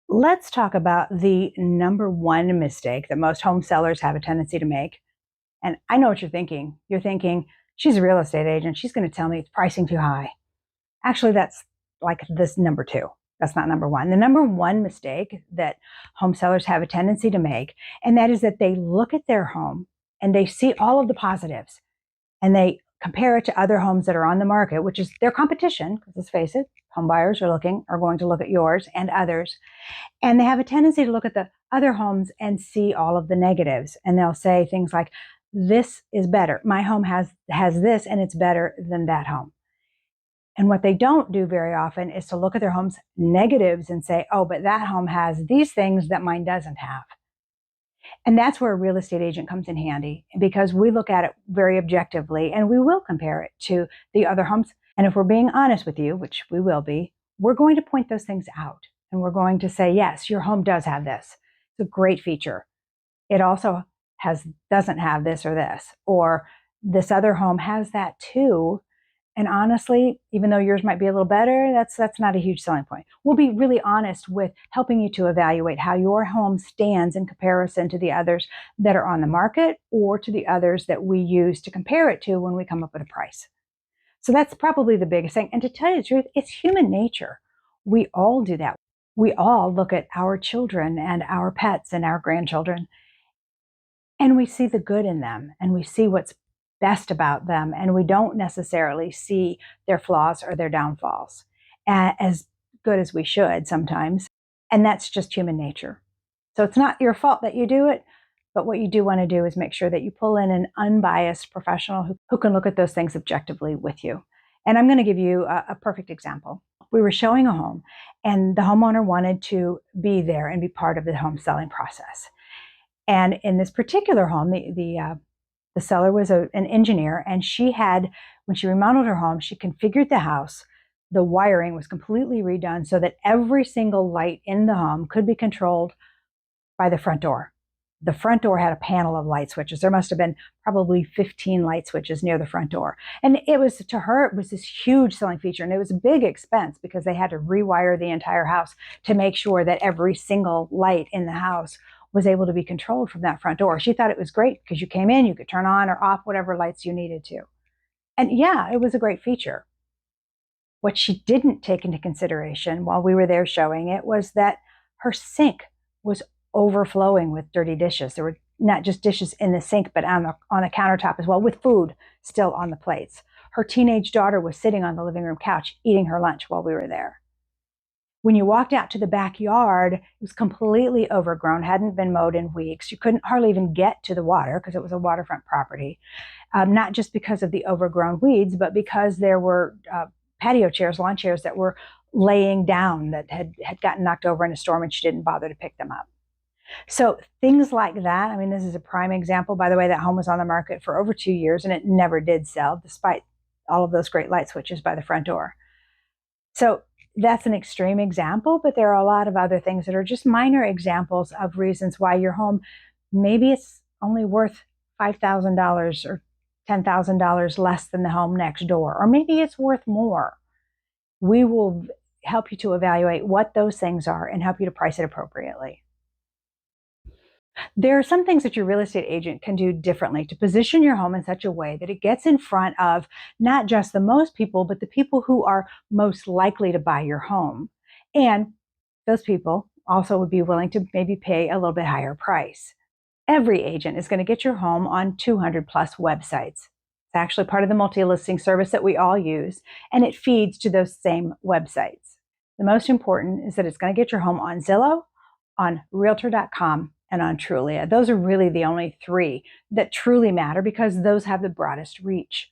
Let's talk about the number one mistake that most home sellers have a tendency to make. And I know what you're thinking. You're thinking, she's a real estate agent. She's going to tell me it's pricing too high. Actually, that's like this number two. That's not number one. The number one mistake that home sellers have a tendency to make, and that is that they look at their home and they see all of the positives and they compare it to other homes that are on the market, which is their competition. Because let's face it, home buyers are going to look at yours and others, and they have a tendency to look at the other homes and see all of the negatives. And they'll say things like, this is better. My home has this and it's better than that home. And what they don't do very often is to look at their home's negatives and say, oh, but that home has these things that mine doesn't have. And that's where a real estate agent comes in handy, because we look at it very objectively and we will compare it to the other homes. And if we're being honest with you, which we will be, we're going to point those things out. And we're going to say, yes, your home does have this. It's a great feature. It also doesn't have this or this, or this other home has that too. And honestly, even though yours might be a little better, that's not a huge selling point. We'll be really honest with helping you to evaluate how your home stands in comparison to the others that are on the market or to the others that we use to compare it to when we come up with a price. So that's probably the biggest thing. And to tell you the truth, it's human nature. We all do that. We all look at our children and our pets and our grandchildren, and we see the good in them and we see what's best about them, and we don't necessarily see their flaws or their downfalls as good as we should sometimes. And that's just human nature. So it's not your fault that you do it, but what you do want to do is make sure that you pull in an unbiased professional who can look at those things objectively with you. And I'm going to give you a perfect example. We were showing a home, and the homeowner wanted to be there and be part of the home selling process. And in this particular home, the seller was an engineer, and she had, when she remodeled her home, she configured the house. The wiring was completely redone so that every single light in the home could be controlled by the front door. The front door had a panel of light switches. There must have been probably 15 light switches near the front door. And it was, to her, it was this huge selling feature. And it was a big expense because they had to rewire the entire house to make sure that every single light in the house was able to be controlled from that front door. She thought it was great because you came in, you could turn on or off whatever lights you needed to. And yeah, it was a great feature. What she didn't take into consideration while we were there showing it was that her sink was overflowing with dirty dishes. There were not just dishes in the sink, but on the countertop as well, with food still on the plates. Her teenage daughter was sitting on the living room couch eating her lunch while we were there. When you walked out to the backyard, it was completely overgrown, hadn't been mowed in weeks. You couldn't hardly even get to the water because it was a waterfront property, not just because of the overgrown weeds, but because there were patio chairs, lawn chairs that were laying down that had gotten knocked over in a storm, and she didn't bother to pick them up. So things like that. I mean, this is a prime example. By the way, that home was on the market for over 2 years and it never did sell, despite all of those great light switches by the front door. So that's an extreme example, but there are a lot of other things that are just minor examples of reasons why your home, maybe it's only worth $5,000 or $10,000 less than the home next door, or maybe it's worth more. We will help you to evaluate what those things are and help you to price it appropriately. There are some things that your real estate agent can do differently to position your home in such a way that it gets in front of not just the most people, but the people who are most likely to buy your home. And those people also would be willing to maybe pay a little bit higher price. Every agent is going to get your home on 200 plus websites. It's actually part of the multi-listing service that we all use, and it feeds to those same websites. The most important is that it's going to get your home on Zillow, on Realtor.com, and on Trulia. Those are really the only three that truly matter because those have the broadest reach.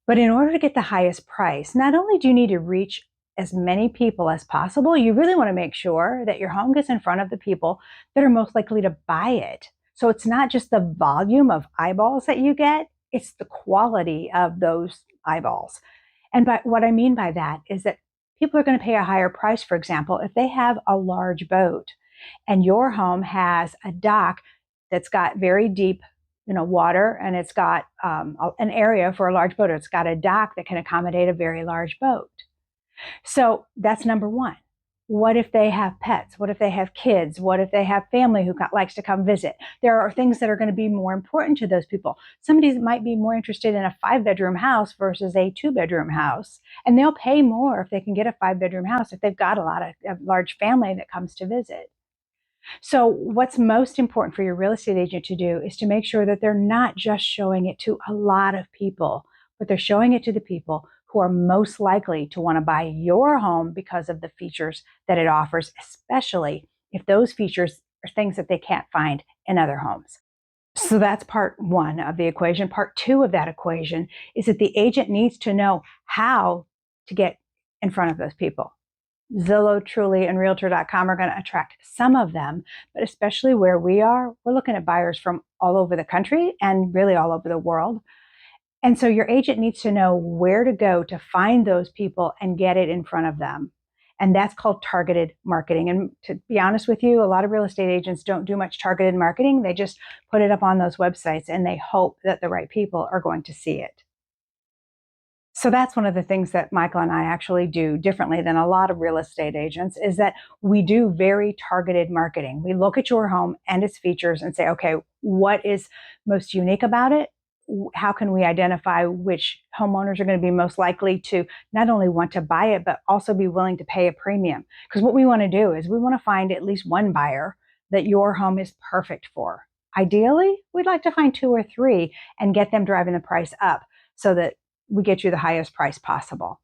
But in order to get the highest price, not only do you need to reach as many people as possible, you really want to make sure that your home gets in front of the people that are most likely to buy it. So it's not just the volume of eyeballs that you get, it's the quality of those eyeballs. And what I mean by that is that people are going to pay a higher price, for example, if they have a large boat and your home has a dock that's got very deep water, and it's got an area for a large boat. It's got a dock that can accommodate a very large boat. So that's number one. What if they have pets? What if they have kids? What if they have family who likes to come visit? There are things that are going to be more important to those people. Somebody might be more interested in a 5-bedroom house versus a 2-bedroom house, and they'll pay more if they can get a 5-bedroom house if they've got a large family that comes to visit. So what's most important for your real estate agent to do is to make sure that they're not just showing it to a lot of people, but they're showing it to the people who are most likely to want to buy your home because of the features that it offers, especially if those features are things that they can't find in other homes. So that's part one of the equation. Part two of that equation is that the agent needs to know how to get in front of those people. Zillow, Trulia, and Realtor.com are going to attract some of them, but especially where we are, we're looking at buyers from all over the country and really all over the world. And so your agent needs to know where to go to find those people and get it in front of them. And that's called targeted marketing. And to be honest with you, a lot of real estate agents don't do much targeted marketing. They just put it up on those websites and they hope that the right people are going to see it. So that's one of the things that Michael and I actually do differently than a lot of real estate agents is that we do very targeted marketing. We look at your home and its features and say, okay, what is most unique about it? How can we identify which homeowners are going to be most likely to not only want to buy it, but also be willing to pay a premium? Because what we want to do is we want to find at least one buyer that your home is perfect for. Ideally, we'd like to find 2 or 3 and get them driving the price up so that we get you the highest price possible.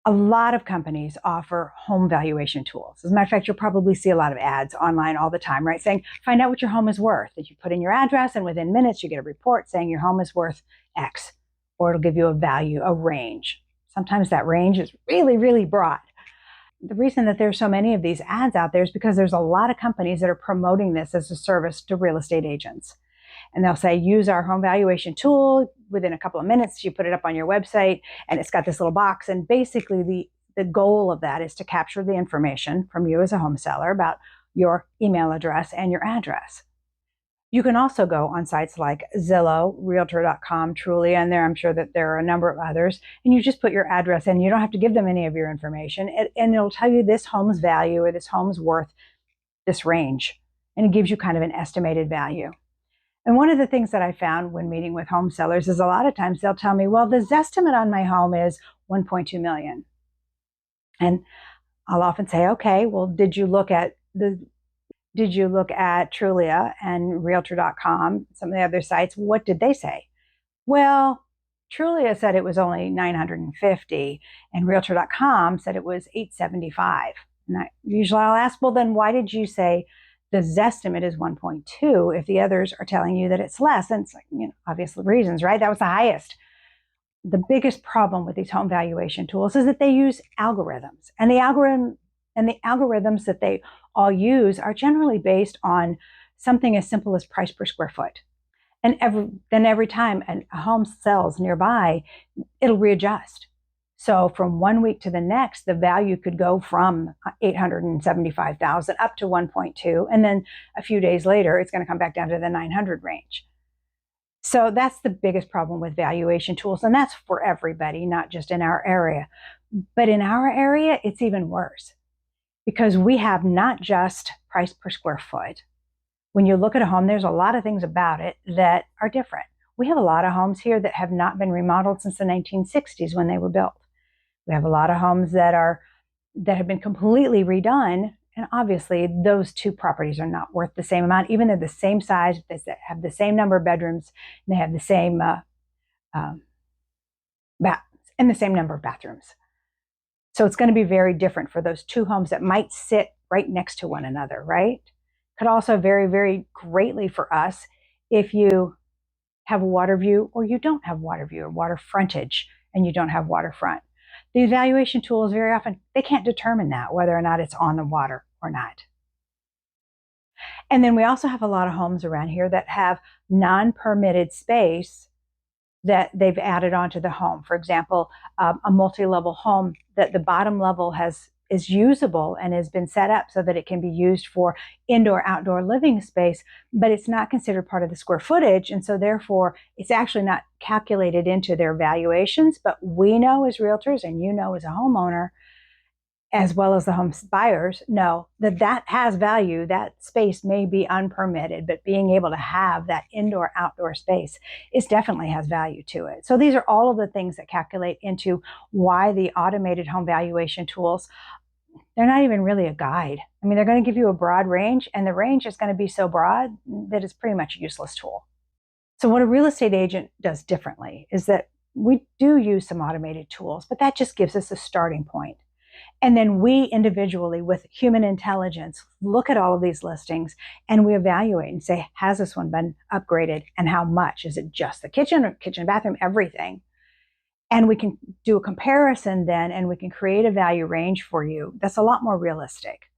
A lot of companies offer home valuation tools. As a matter of fact, you'll probably see a lot of ads online all the time, right? Saying, find out what your home is worth. That you put in your address and within minutes you get a report saying your home is worth X, or it'll give you a value, a range. Sometimes that range is really, really broad. The reason that there's so many of these ads out there is because there's a lot of companies that are promoting this as a service to real estate agents. And they'll say, use our home valuation tool. Within a couple of minutes, you put it up on your website and it's got this little box. And basically the goal of that is to capture the information from you as a home seller about your email address and your address. You can also go on sites like Zillow, Realtor.com, Trulia, and I'm sure that there are a number of others, and you just put your address in. You don't have to give them any of your information, and it'll tell you this home's value or this home's worth this range, and it gives you kind of an estimated value. And one of the things that I found when meeting with home sellers is a lot of times they'll tell me, well, the Zestimate on my home is 1.2 million. And I'll often say, okay, well, did you look at Trulia and Realtor.com, some of the other sites? What did they say? Well, Trulia said it was only 950 and Realtor.com said it was 875. And usually I'll ask, well, then why did you say the Zestimate is 1.2 if the others are telling you that it's less? And it's like, obvious reasons, right? That was the highest. The biggest problem with these home valuation tools is that they use algorithms, and the algorithms that they all use are generally based on something as simple as price per square foot. And every time a home sells nearby, it'll readjust. So from 1 week to the next, the value could go from 875,000 up to 1.2. And then a few days later, it's going to come back down to the 900 range. So that's the biggest problem with valuation tools. And that's for everybody, not just in our area. But in our area, it's even worse because we have not just price per square foot. When you look at a home, there's a lot of things about it that are different. We have a lot of homes here that have not been remodeled since the 1960s when they were built. We have a lot of homes that have been completely redone, and obviously those two properties are not worth the same amount, even though they're the same size, they have the same number of bedrooms, and they have the same and the same number of bathrooms. So it's going to be very different for those two homes that might sit right next to one another, right? Could also vary very greatly for us if you have a water view or you don't have water view or water frontage and you don't have waterfront. The evaluation tools very often, they can't determine that, whether or not it's on the water or not. And then we also have a lot of homes around here that have non-permitted space that they've added onto the home. For example, a multi-level home that the bottom level is usable and has been set up so that it can be used for indoor-outdoor living space, but it's not considered part of the square footage, and so therefore it's actually not calculated into their valuations. But we know as realtors, and you know as a homeowner, as well as the home buyers, know that that has value. That space may be unpermitted, but being able to have that indoor outdoor space is definitely has value to it. So these are all of the things that calculate into why the automated home valuation tools, they're not even really a guide. I mean, they're going to give you a broad range, and the range is going to be so broad that it's pretty much a useless tool. So what a real estate agent does differently is that we do use some automated tools, but that just gives us a starting point. And then we individually, with human intelligence, look at all of these listings and we evaluate and say, has this one been upgraded and how much? Is it just the kitchen or kitchen, bathroom, everything? And we can do a comparison then and we can create a value range for you that's a lot more realistic.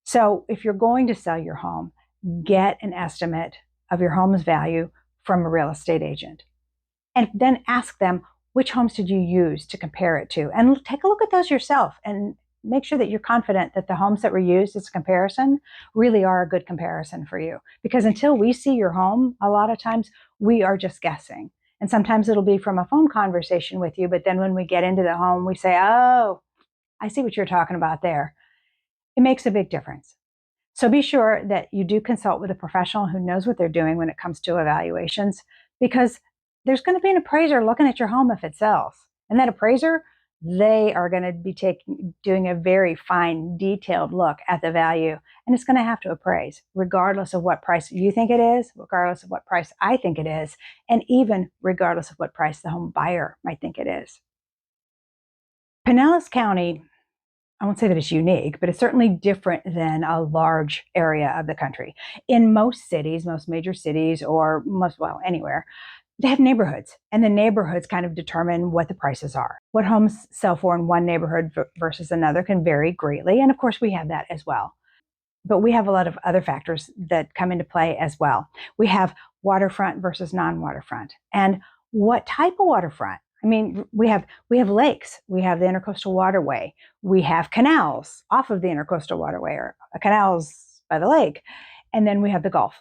So if you're going to sell your home, get an estimate of your home's value from a real estate agent. And then ask them, which homes did you use to compare it to? And take a look at those yourself and make sure that you're confident that the homes that were used as a comparison really are a good comparison for you. Because until we see your home, a lot of times we are just guessing. And sometimes it'll be from a phone conversation with you, but then when we get into the home, we say, oh, I see what you're talking about there. It makes a big difference. So be sure that you do consult with a professional who knows what they're doing when it comes to evaluations, because there's going to be an appraiser looking at your home if it sells. And that appraiser, they are going to be doing a very fine, detailed look at the value. And it's going to have to appraise, regardless of what price you think it is, regardless of what price I think it is, and even regardless of what price the home buyer might think it is. Pinellas County, I won't say that it's unique, but it's certainly different than a large area of the country. In most cities, most major cities, or anywhere, they have neighborhoods, and the neighborhoods kind of determine what the prices are. What homes sell for in one neighborhood versus another can vary greatly, and of course we have that as well. But we have a lot of other factors that come into play as well. We have waterfront versus non-waterfront, and what type of waterfront? I mean, we have lakes, we have the Intercoastal Waterway, we have canals off of the Intercoastal Waterway or canals by the lake, and then we have the Gulf.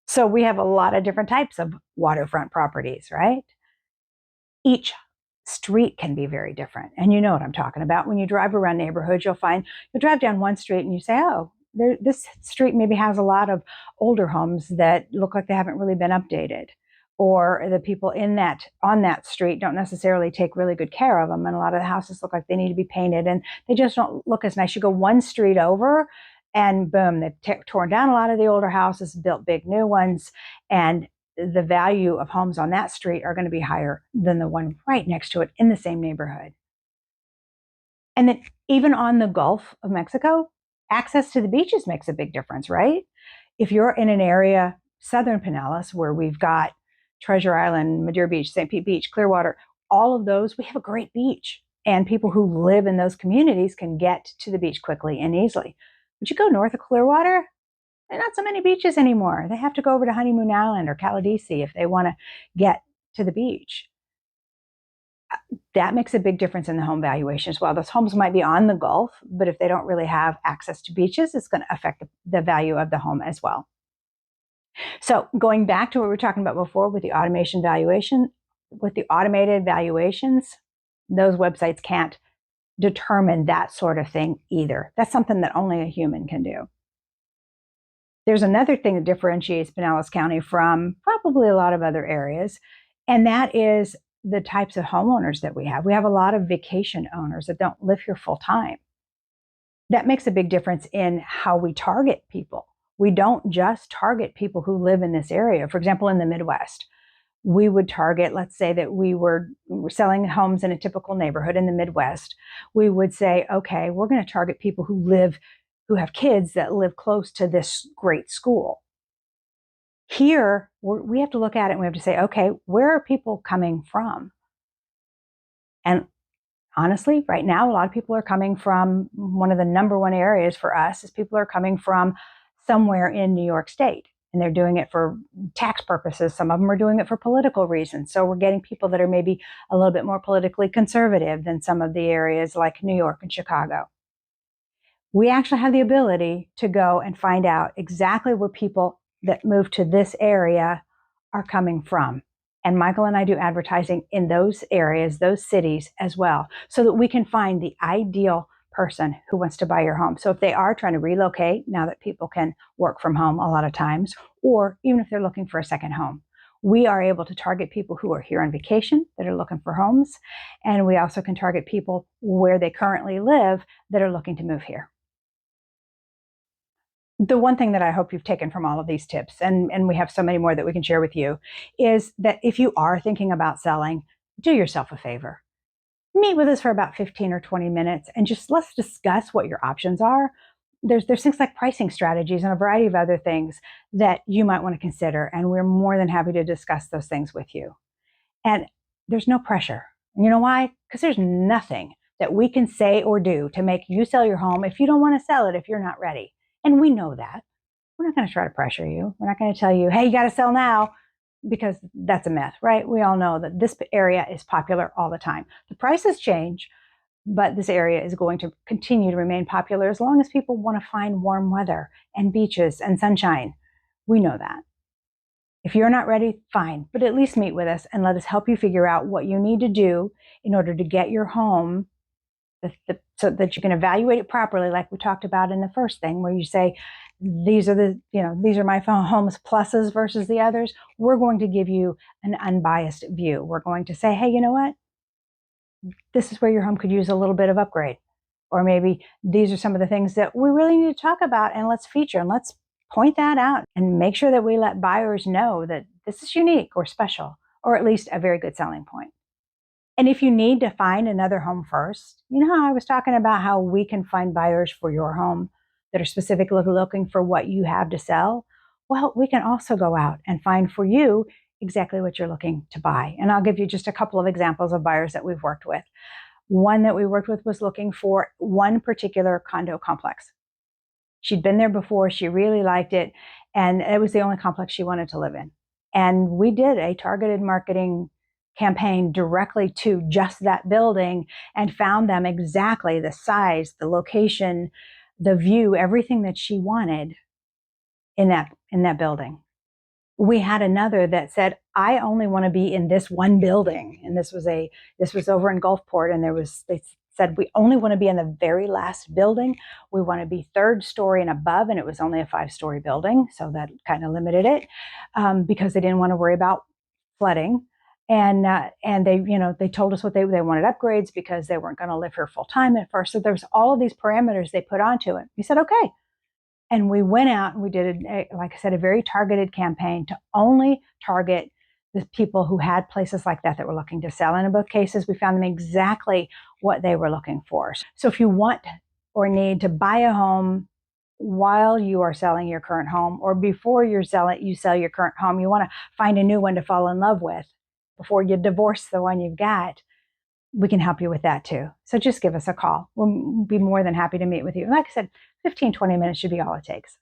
So we have a lot of different types of waterfront properties, right? Each street can be very different. And you know what I'm talking about. When you drive around neighborhoods, you'll drive down one street and you say, oh, this street maybe has a lot of older homes that look like they haven't really been updated. Or the people on that street don't necessarily take really good care of them. And a lot of the houses look like they need to be painted and they just don't look as nice. You go one street over and boom, they've torn down a lot of the older houses, built big new ones, and the value of homes on that street are going to be higher than the one right next to it in the same neighborhood. And then even on the Gulf of Mexico, access to the beaches makes a big difference, right? If you're in an area, southern Pinellas, where we've got Treasure Island, Madeira Beach, St. Pete Beach, Clearwater, all of those, we have a great beach. And people who live in those communities can get to the beach quickly and easily. But you go north of Clearwater, there are not so many beaches anymore. They have to go over to Honeymoon Island or Caladesi if they want to get to the beach. That makes a big difference in the home valuation as well. Those homes might be on the Gulf, but if they don't really have access to beaches, it's going to affect the value of the home as well. So going back to what we were talking about before with the automation valuation, with the automated valuations, those websites can't determine that sort of thing either. That's something that only a human can do. There's another thing that differentiates Pinellas County from probably a lot of other areas, and that is the types of homeowners that we have. We have a lot of vacation owners that don't live here full time. That makes a big difference in how we target people. We don't just target people who live in this area. For example, in the Midwest, we would target, let's say that we were selling homes in a typical neighborhood in the Midwest. We would say, okay, we're going to target people who have kids that live close to this great school. Here, we have to look at it and we have to say, okay, where are people coming from? And honestly, right now, a lot of people are coming from one of the number one areas for us is people are coming from somewhere in New York State. And they're doing it for tax purposes. Some of them are doing it for political reasons. So we're getting people that are maybe a little bit more politically conservative than some of the areas like New York and Chicago. We actually have the ability to go and find out exactly where people that move to this area are coming from. And Michael and I do advertising in those areas, those cities as well, so that we can find the ideal person who wants to buy your home. So if they are trying to relocate, now that people can work from home a lot of times, or even if they're looking for a second home, we are able to target people who are here on vacation that are looking for homes. And we also can target people where they currently live that are looking to move here. The one thing that I hope you've taken from all of these tips, and we have so many more that we can share with you, is that if you are thinking about selling, do yourself a favor. Meet with us for about 15 or 20 minutes and just let's discuss what your options are. There's things like pricing strategies and a variety of other things that you might want to consider. And we're more than happy to discuss those things with you. And there's no pressure. And you know why? Because there's nothing that we can say or do to make you sell your home if you don't want to sell it, if you're not ready. And we know that. We're not going to try to pressure you. We're not going to tell you, hey, you got to sell now, because that's a myth, right? We all know that this area is popular all the time. The prices change, but this area is going to continue to remain popular as long as people want to find warm weather and beaches and sunshine. We know that. If you're not ready, fine, but at least meet with us and let us help you figure out what you need to do in order to get your home so that you can evaluate it properly, like we talked about in the first thing, where you say, these are my home's pluses versus the others. We're going to give you an unbiased view. We're going to say, hey, you know what? This is where your home could use a little bit of upgrade. Or maybe these are some of the things that we really need to talk about, and let's feature and let's point that out and make sure that we let buyers know that this is unique or special, or at least a very good selling point. And if you need to find another home first, you know how I was talking about how we can find buyers for your home that are specifically looking for what you have to sell? Well, we can also go out and find for you exactly what you're looking to buy. And I'll give you just a couple of examples of buyers that we've worked with. One that we worked with was looking for one particular condo complex. She'd been there before, she really liked it, and it was the only complex she wanted to live in. And we did a targeted marketing campaign directly to just that building and found them exactly the size, the location, the view, everything that she wanted in that building. We had another that said, I only want to be in this one building. And this was over in Gulfport, and they said, we only want to be in the very last building. We want to be third story and above, and it was only a 5-story building, so that kind of limited it, because they didn't want to worry about flooding. And they told us what they wanted upgrades because they weren't going to live here full time at first. So there's all of these parameters they put onto it. We said, okay. And we went out and we did, like I said, a very targeted campaign to only target the people who had places like that were looking to sell. And in both cases, we found them exactly what they were looking for. So if you want or need to buy a home while you are selling your current home, or before you sell your current home, you want to find a new one to fall in love with before you divorce the one you've got, we can help you with that too. So just give us a call. We'll be more than happy to meet with you. And like I said, 15, 20 minutes should be all it takes.